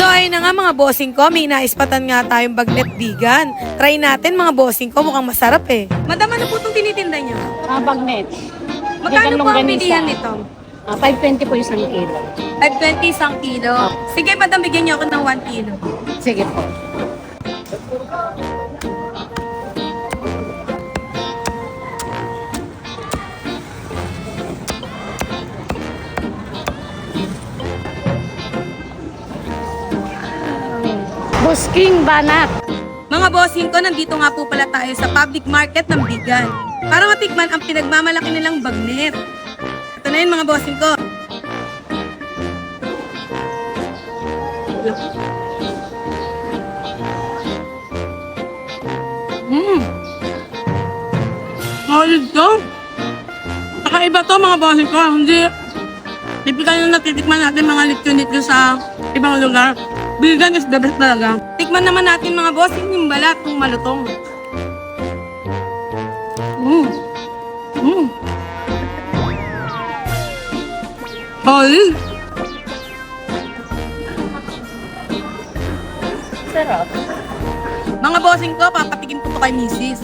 So ayun na nga mga bossing ko, may naispatan nga tayong bagnet vegan. Try natin mga bossing ko, mukhang masarap eh. Madam, ano po itong tinitinda niyo? Bagnet. Magkano po ang longganisa. bilihan nito? 520 po isang kilo. 5.20 isang kilo. Sige madam, bigyan niyo ako ng 1 kilo. Sige po. Busking Banat. Mga bossing ko, nandito nga po pala tayo sa public market ng vegan. Para matikman ang pinagmamalaki nilang bagnet. Ito na yun mga bossing ko. Solid to. Kakaiba to mga bossing ko. Hindi typical na natitikman natin mga lechon dito sa ibang lugar. Vegan is the best talaga. Tikman naman natin mga bossing yung balat kung malutong. Solid. Sarap. Mga bossing ko, papatikim ko to kay misis.